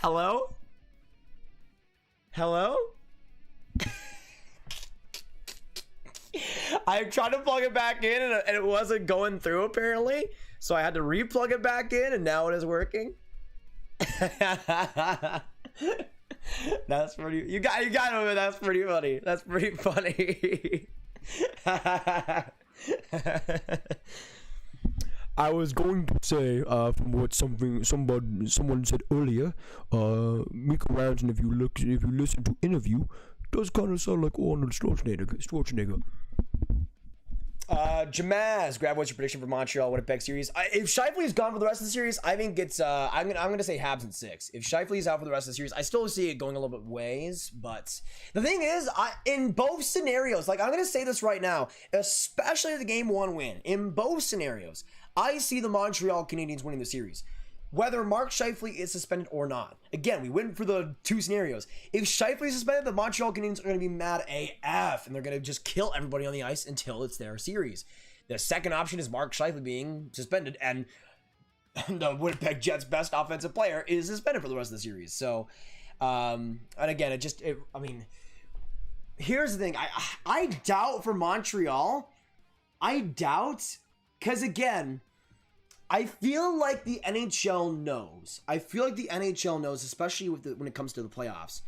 Hello? I tried to plug it back in and it wasn't going through apparently. So I had to re-plug it back in and now it is working. That's pretty, you got it, man. That's pretty funny. That's pretty funny. I was going to say, from what someone said earlier, Mikko Rantanen, if you listen to interview, does kind of sound like Arnold Schwarzenegger. Jamaz, grab what's your prediction for Montreal Winnipeg series? If Scheifele is gone for the rest of the series, I think it's I'm gonna say Habs in 6. If Scheifele is out for the rest of the series, I still see it going a little bit ways. But the thing is, in both scenarios, like I'm gonna say this right now, especially the game 1 win, in both scenarios, I see the Montreal Canadiens winning the series. Whether Mark Scheifele is suspended or not. Again, we went for the 2 scenarios. If Scheifele is suspended, the Montreal Canadiens are going to be mad AF, and they're going to just kill everybody on the ice until it's their series. The second option is Mark Scheifele being suspended, and the Winnipeg Jets' best offensive player is suspended for the rest of the series. So, and again, I mean, here's the thing. I doubt for Montreal. I doubt, because again, I feel like the NHL knows. Especially when it comes to the playoffs,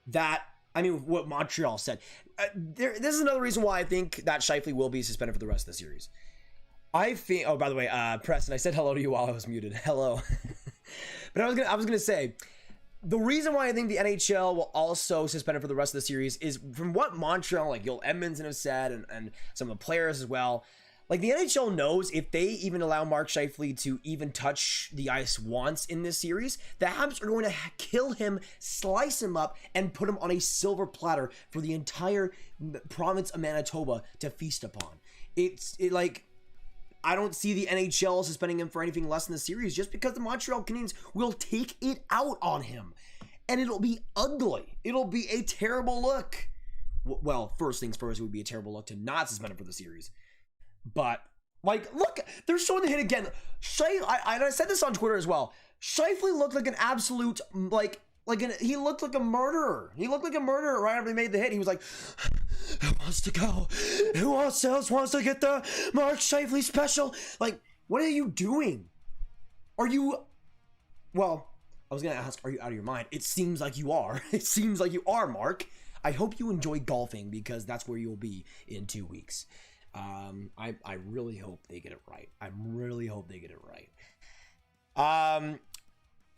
that, I mean, what Montreal said. This is another reason why I think that Scheifele will be suspended for the rest of the series. I think. Oh, by the way, Preston, I said hello to you while I was muted. Hello. But I was gonna say, the reason why I think the NHL will also suspend it for the rest of the series is from what Montreal, like Joel Edmondson have said, and some of the players as well. Like, the NHL knows if they even allow Mark Scheifele to even touch the ice once in this series, the Habs are going to kill him, slice him up, and put him on a silver platter for the entire province of Manitoba to feast upon. Like, I don't see the NHL suspending him for anything less than the series, just because the Montreal Canadiens will take it out on him. And it'll be ugly. It'll be a terrible look. Well, first things first, it would be a terrible look to not suspend him for the series. But, like, look, they're showing the hit again. I said this on Twitter as well. Scheifele looked like an absolute, he looked like a murderer. He looked like a murderer right after he made the hit. He was like, who wants to go? Who else wants to get the Mark Scheifele special? Like, what are you doing? Are you, well, I was going to ask, are you out of your mind? It seems like you are. It seems like you are, Mark. I hope you enjoy golfing, because that's where you'll be in 2 weeks. I really hope they get it right.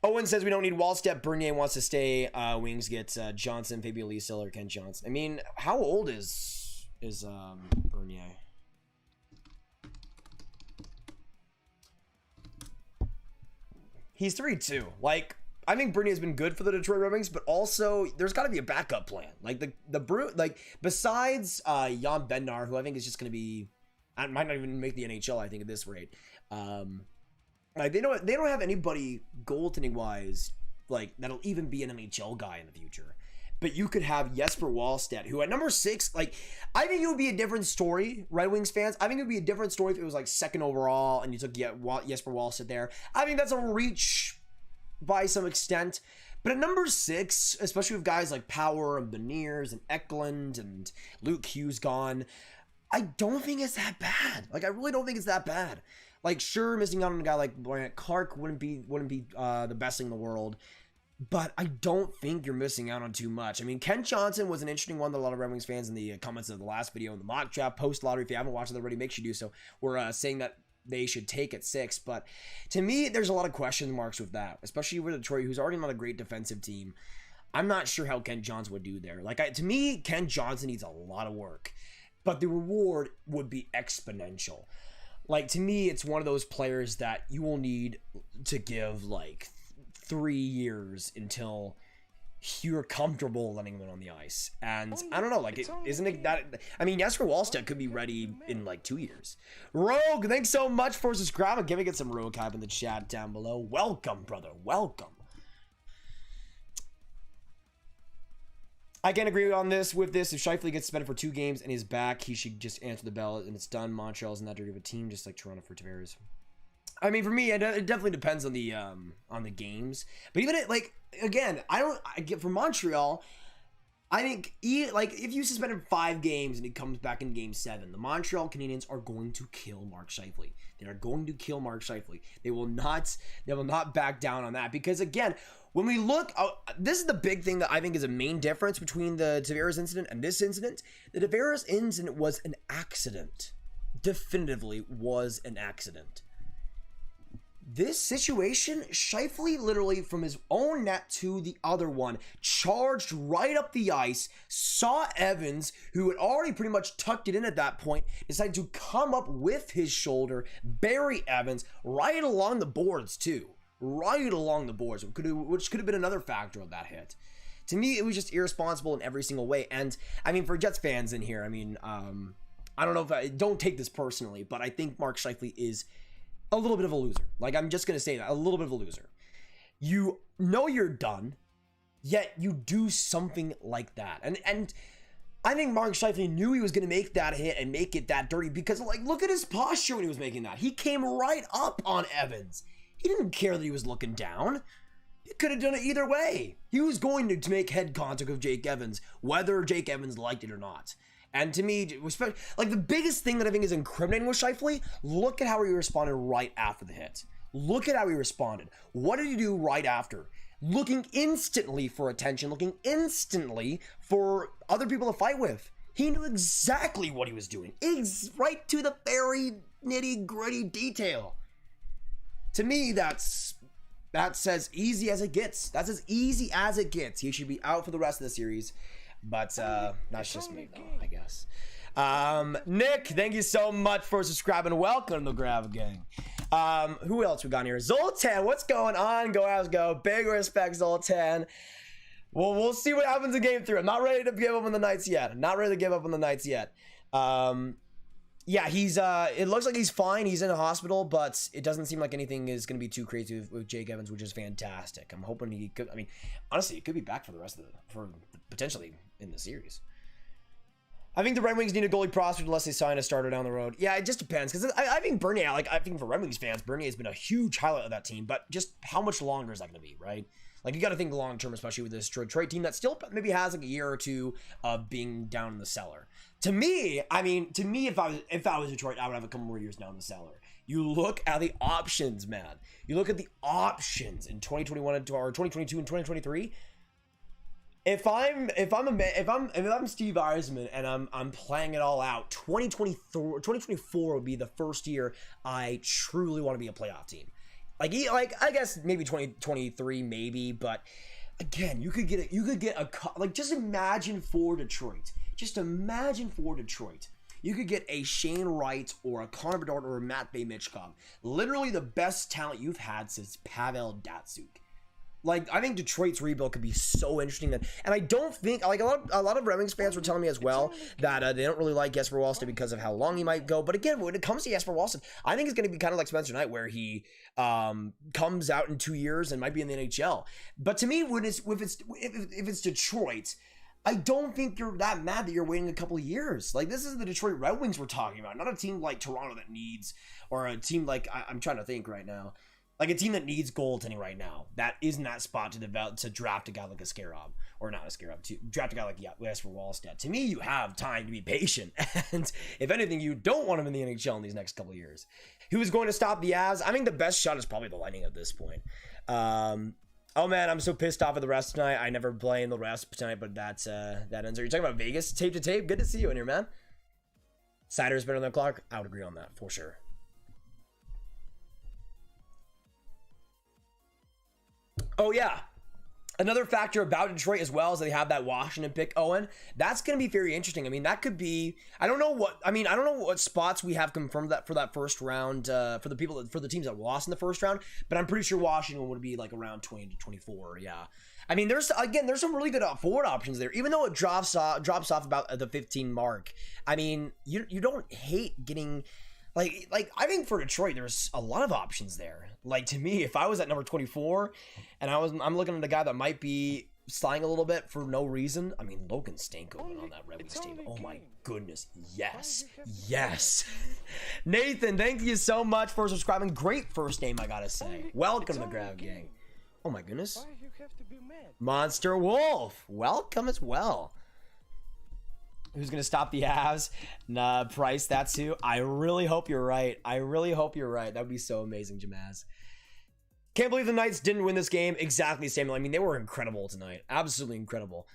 Owen says we don't need Wallstep. Bernier wants to stay. Wings gets Johnson, Fabio Lisa, or Ken Johnson. I mean, how old is Bernier? He's 32. Like, I think Bernier's been good for the Detroit Red Wings, but also there's got to be a backup plan. Like besides Jan Bednar, who I think is just going to be, I might not even make the NHL. I think at this rate, like they don't have anybody goaltending wise like that'll even be an NHL guy in the future. But you could have Jesper Wallstedt, who at number 6, like, I think it would be a different story, Red Wings fans. I think it would be a different story if it was like 2nd overall and you took Jesper Wallstedt there. I think that's a reach by some extent. But at number 6, especially with guys like Power and Beniers and Eklund and Luke Hughes gone, I don't think it's that bad. Like, I really don't think it's that bad. Like, sure, missing out on a guy like Brant Clark wouldn't be the best thing in the world. But I don't think you're missing out on too much. I mean, Ken Johnson was an interesting one that a lot of Red Wings fans in the comments of the last video in the mock draft post-lottery, if you haven't watched it already, make sure you do so. We're saying that they should take at 6. But to me, there's a lot of question marks with that, especially with Detroit, who's already not a great defensive team. I'm not sure how Ken Johnson would do there. Like, to me, Ken Johnson needs a lot of work, but the reward would be exponential. Like, to me, it's one of those players that you will need to give, like, 3 years until you're comfortable letting him on the ice. And I don't know, like, isn't it that, I mean, Jesper Wallstedt could be ready in like 2 years. Rogue, thanks so much for subscribing. Can we get some Rogue hype in the chat down below? Welcome, brother, welcome. I can't agree on this with this. If Scheifele gets suspended for 2 games and he's back, he should just answer the bell and it's done. Montreal's not that dirty of a team, just like Toronto for Tavares. I mean, for me, it definitely depends on the games. But even like, again, I get from Montreal, I think if you suspend him 5 games and he comes back in game 7, the Montreal Canadiens are going to kill Mark Scheifele. They are going to kill Mark Scheifele. They will not back down on that, because again, when we look, this is the big thing that I think is a main difference between the Tavares incident and this incident. The Tavares incident was an accident. Definitively was an accident. This situation, Scheifele literally from his own net to the other one, charged right up the ice, saw Evans, who had already pretty much tucked it in at that point, decided to come up with his shoulder, bury Evans right along the boards too. Right along the boards, which could have been another factor of that hit. To me, it was just irresponsible in every single way. And, I mean, for Jets fans in here, I mean, I don't know if don't take this personally, but I think Mark Scheifele is a little bit of a loser. Like, I'm just going to say that, a little bit of a loser. You know you're done, yet you do something like that. And I think Mark Scheifele knew he was going to make that hit and make it that dirty, because, like, look at his posture when he was making that. He came right up on Evans. He didn't care that he was looking down. He could have done it either way. He was going to make head contact with Jake Evans, whether Jake Evans liked it or not. And to me, like the biggest thing that I think is incriminating with Scheifele, look at how he responded right after the hit. Look at how he responded. What did he do right after? Looking instantly for attention, looking instantly for other people to fight with. He knew exactly what he was doing. Right to the very nitty-gritty detail. To me, that's as easy as it gets. That's as easy as it gets. He should be out for the rest of the series. But that's just me, though, I guess. Nick, thank you so much for subscribing. Welcome to the Grav Gang. Who else we got here? Zoltan, what's going on? Go Avs go. Big respect, Zoltan. Well, we'll see what happens in game 3. I'm not ready to give up on the Knights yet. Yeah, he's it looks like he's fine. He's in a hospital, but it doesn't seem like anything is going to be too crazy with Jake Evans, which is fantastic. I'm hoping he could, I mean, honestly, he could be back for the rest of potentially in the series. I think the Red Wings need a goalie prospect unless they sign a starter down the road. Yeah, it just depends, because I think Bernier, I think for Red Wings fans, Bernier has been a huge highlight of that team, but just how much longer is that going to be, right? Like, you got to think long term, especially with this Detroit team that still maybe has like a year or two of being down in the cellar. To me, if I was Detroit, I would have a couple more years down in the cellar. You look at the options, man. You look at the options in 2021 or 2022 and 2023. If I'm Steve Eisman and I'm playing it all out, 2024 would be the first year I truly want to be a playoff team. Like I guess maybe 2023 maybe, but again, you could get just imagine for Detroit. Just imagine for Detroit. You could get a Shane Wright or a Connor Bedard or a Matvei Michkov. Literally the best talent you've had since Pavel Datsyuk. Like, I think Detroit's rebuild could be so interesting. And I don't think, like, a lot of Red Wings fans were telling me as well that they don't really like Jesper Wallstedt because of how long he might go. But again, when it comes to Jesper Wallstedt, I think it's going to be kind of like Spencer Knight, where he comes out in 2 years and might be in the NHL. But to me, if it's Detroit, I don't think you're that mad that you're waiting a couple of years. Like, this is the Detroit Red Wings we're talking about, not a team like Toronto that needs, or a team like, I'm trying to think right now. Like a team that needs goaltending right now, that is in that spot to draft a guy like a Skarov, or not a Skarov, to draft a guy like Jesper Wallstedt. To me, you have time to be patient, and if anything, you don't want him in the NHL in these next couple of years. Who is going to stop the Avs? I think the best shot is probably the Lightning at this point. Oh man, I'm so pissed off at the rest tonight. I never play in the rest tonight, but that ends. Are you talking about Vegas tape to tape? Good to see you in here, man. Cider is better than Clark. I would agree on that for sure. Oh, yeah. Another factor about Detroit as well is they have that Washington pick, Owen. That's going to be very interesting. I mean, that could be, I don't know what spots we have confirmed that for that first round, for the teams that lost in the first round, but I'm pretty sure Washington would be like around 20 to 24. Yeah. I mean, there's some really good forward options there, even though it drops off about the 15 mark. I mean, you don't hate getting, like I think for Detroit, there's a lot of options there. Like, to me, if I was at number 24 and I'm looking at a guy that might be sliding a little bit for no reason, I mean, Logan Stankoven on that Red Wings team. Oh my goodness. Yes. Nathan, thank you so much for subscribing. Great first name, I gotta say. Welcome to the Grav Gang. Oh my goodness. Monster Wolf, welcome as well. Who's going to stop the Avs? Nah, Price, that's who. I really hope you're right. That would be so amazing, Jamaz. Can't believe the Knights didn't win this game. Exactly, Samuel. I mean, they were incredible tonight. Absolutely incredible.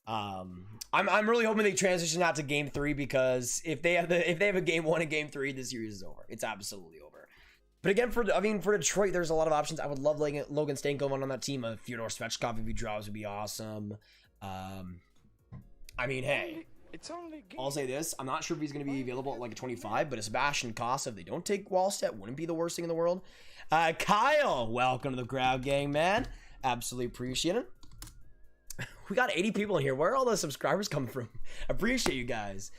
I'm really hoping they transition out to game 3, because if they have a game 1 and game 3, the series is over. It's absolutely over. But again, for Detroit, there's a lot of options. I would love Logan Stankoven on that team. Fyodor Svechkov, if he draws, would be awesome. I mean, hey. I'll say this. I'm not sure if he's going to be available at like a 25, but a Sebastian Cossa, if they don't take Wallstedt, wouldn't be the worst thing in the world. Kyle, welcome to the Grav Gang, man. Absolutely appreciate it. We got 80 people in here. Where are all the subscribers coming from? Appreciate you guys.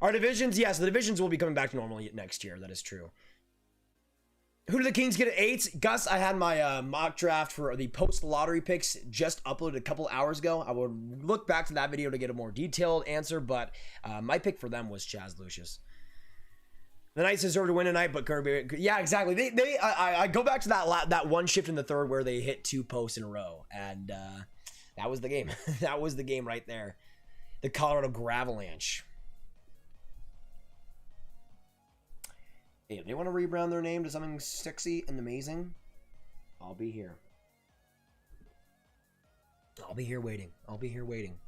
Our divisions, yes, the divisions will be coming back to normal next year. That is true. Who do the Kings get at 8? Gus, I had my mock draft for the post-lottery picks just uploaded a couple hours ago. I would look back to that video to get a more detailed answer, but my pick for them was Chaz Lucius. The Knights deserve to win tonight, but Kirby... Yeah, exactly. I go back to that one shift in the third where they hit 2 posts in a row, and that was the game. That was the game right there. The Colorado Gravalanche. Hey, if they want to rebrand their name to something sexy and amazing, I'll be here. I'll be here waiting. I'll be here waiting.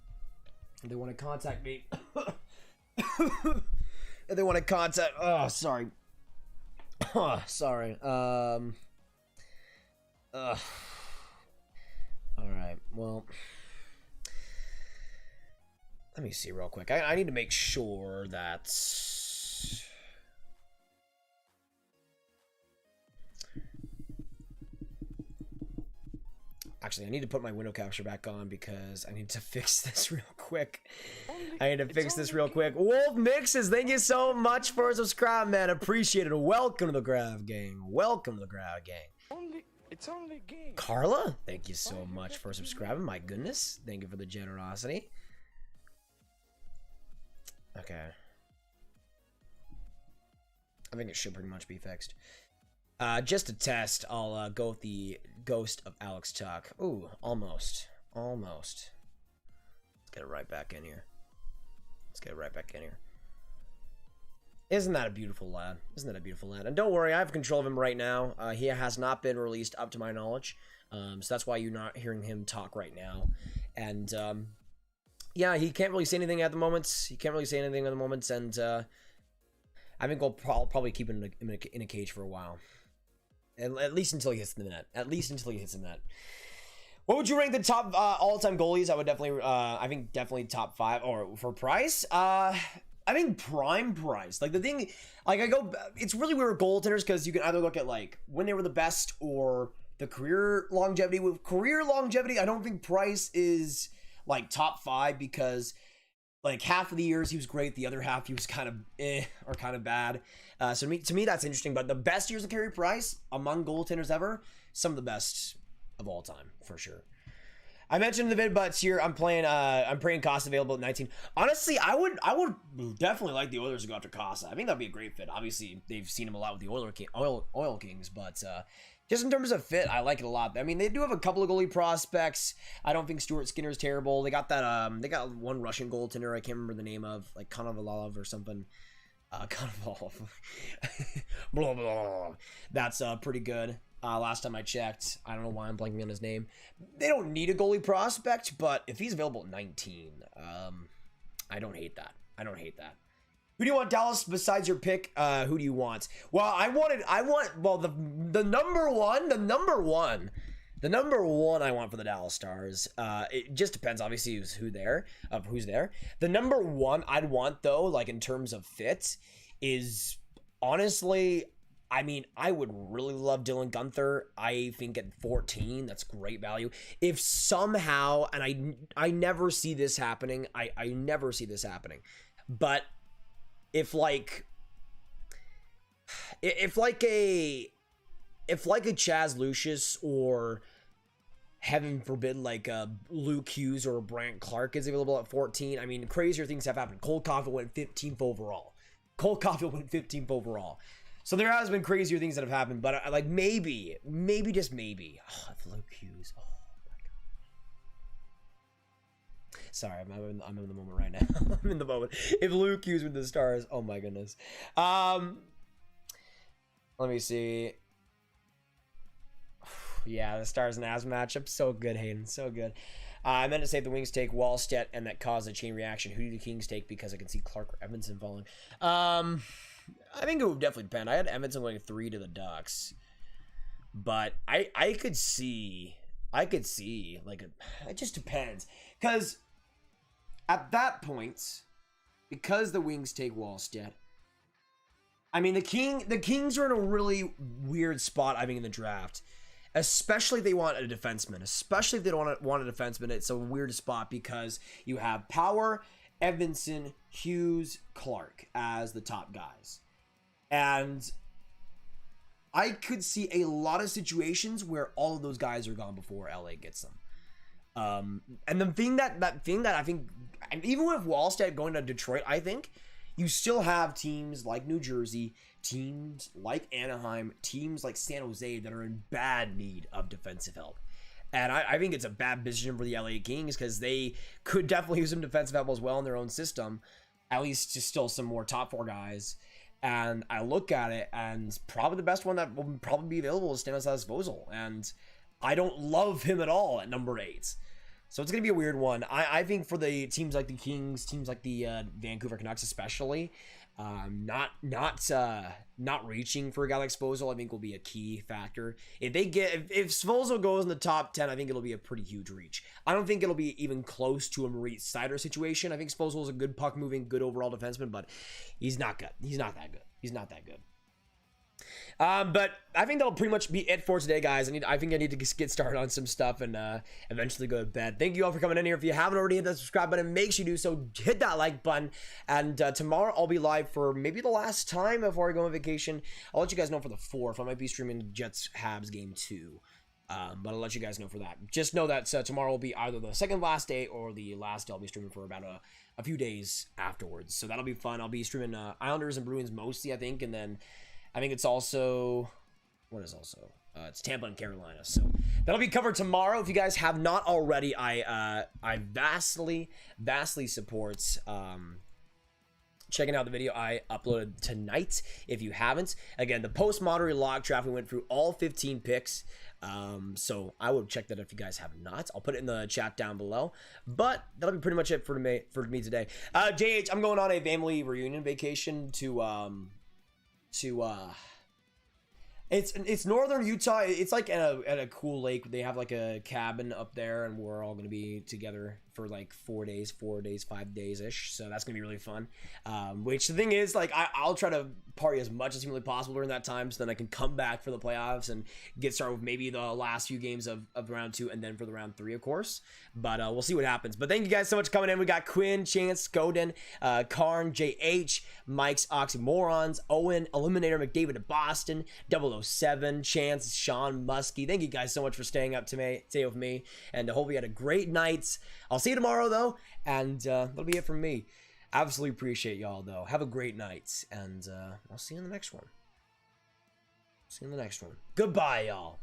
If they want to contact me. If they want to contact... Oh, sorry. Oh, sorry. Alright, well... Let me see real quick. I need to make sure that... Actually, I need to put my window capture back on because I need to fix this real quick. I need to fix this real quick. Wolf Mixes, thank you so much for subscribing, man. Appreciate it. Welcome to the Grav Gang. Welcome to the Grav Gang. It's only game. Carla, thank you so much for subscribing. My goodness. Thank you for the generosity. Okay. I think it should pretty much be fixed. Just to test, I'll go with the Ghost of Alex Tuck. Ooh, almost. Almost. Let's get it right back in here. Let's get it right back in here. Isn't that a beautiful lad? Isn't that a beautiful lad? And don't worry, I have control of him right now. He has not been released up to my knowledge. So that's why you're not hearing him talk right now. And, yeah, he can't really say anything at the moment. He can't really say anything at the moment. And, I think I'll probably keep him in a cage for a while. At least until he hits the net. At least until he hits the net. What would you rank the top all-time goalies? I would definitely, I think definitely top 5. Or for price, I think prime price. Like the thing, like it's really weird with goaltenders because you can either look at like when they were the best or the career longevity. With career longevity, I don't think Price is like top 5 because like half of the years he was great, the other half he was kind of or kind of bad. So to me that's interesting. But the best years of Carey Price among goaltenders ever, some of the best of all time for sure. I mentioned in the vid, but here I'm praying Costa available at 19. Honestly, I would definitely like the Oilers to go after Costa. I think that'd be a great fit. Obviously, they've seen him a lot with the Oil Kings, but just in terms of fit, I like it a lot. I mean, they do have a couple of goalie prospects. I don't think Stuart Skinner is terrible. They got that they got one Russian goaltender I can't remember the name of, like Konovalov or something. Konovalov. Blah, blah, blah. That's pretty good. Last time I checked, I don't know why I'm blanking on his name. They don't need a goalie prospect, but if he's available at 19, I don't hate that. I don't hate that. Who do you want, Dallas, besides your pick? Who do you want? Well, the number one I want for the Dallas Stars. It just depends, obviously, who's there. The number one I'd want, though, like in terms of fit, is honestly, I mean, I would really love Dylan Guenther. I think at 14, that's great value. If somehow, and I never see this happening, I never see this happening, but if like a Chaz Lucius or heaven forbid like a Luke Hughes or a Brant Clark is available at 14, I mean, crazier things have happened. Cole Caulfield went 15th overall. So there has been crazier things that have happened, but I like maybe just maybe. Oh, if Luke Hughes. Oh my god. Sorry, I'm in the moment right now. I'm in the moment. If Luke Hughes with the Stars, oh my goodness. Let me see. Yeah, the Stars and Avs matchup, so good, Hayden, so good. I meant to say if the Wings take Wallstedt and that caused a chain reaction. Who do the Kings take? Because I can see Clark or Edmonton falling. I think it would definitely depend. I had Edmonton going 3 to the Ducks, but I could see like it just depends because at that point, because the Wings take Wallstedt, I mean the Kings are in a really weird spot. I think in the draft, especially if they want a defenseman, especially if they don't want a defenseman, it's a weird spot because you have Power, Edmondson, Hughes, Clark as the top guys. And I could see a lot of situations where all of those guys are gone before LA gets them. And the thing that I think, and even with Wallstedt going to Detroit, I think you still have teams like New Jersey, teams like Anaheim, teams like San Jose that are in bad need of defensive help. And I think it's a bad position for the LA Kings because they could definitely use some defensive help as well in their own system. At least just still some more top 4 guys. And I look at it, and probably the best one that will probably be available is Stanley Svozil. And I don't love him at all at number 8. So it's going to be a weird one. I think for the teams like the Kings, teams like the Vancouver Canucks especially, not reaching for a guy like Svozil, I think will be a key factor. If Svozil goes in the top 10, I think it'll be a pretty huge reach. I don't think it'll be even close to a Moritz Seider situation. I think Svozil is a good puck moving, good overall defenseman, but he's not good. He's not that good. He's not that good. But I think that'll pretty much be it for today, guys. I think I need to get started on some stuff and eventually go to bed. Thank you all for coming in here. If you haven't already hit that subscribe button, make sure you do so. Hit that like button. And tomorrow I'll be live for maybe the last time before I go on vacation. I'll let you guys know for the 4th. I might be streaming Jets Habs game 2. But I'll let you guys know for that. Just know that tomorrow will be either the second last day or the last day. I'll be streaming for about a few days afterwards. So that'll be fun. I'll be streaming Islanders and Bruins mostly, I think. And then I think it's also, it's Tampa and Carolina. So that'll be covered tomorrow. If you guys have not already, I vastly support checking out the video I uploaded tonight. If you haven't, again, the post-lottery lock draft, we went through all 15 picks. So I would check that if you guys have not. I'll put it in the chat down below. But that'll be pretty much it for me today. JH, I'm going on a family reunion vacation to it's northern Utah. It's like at a cool lake. They have like a cabin up there, and we're all gonna be together for like 5 days ish. So that's gonna be really fun. Which the thing is, like, I'll try to party as much as humanly possible during that time, so then I can come back for the playoffs and get started with maybe the last few games of round 2, and then for the round 3, of course. But we'll see what happens. But thank you guys so much for coming in. We got Quinn, Chance, Godin, Karn, JH, Mike's Oxymorons, Owen, Eliminator, McDavid of Boston, 007, Chance, Sean Muskie. Thank you guys so much for staying up today with me, and I hope you had a great night. I'll see you tomorrow, though, and that'll be it from me. Absolutely appreciate y'all, though. Have a great night, and I'll see you in the next one. Goodbye, y'all.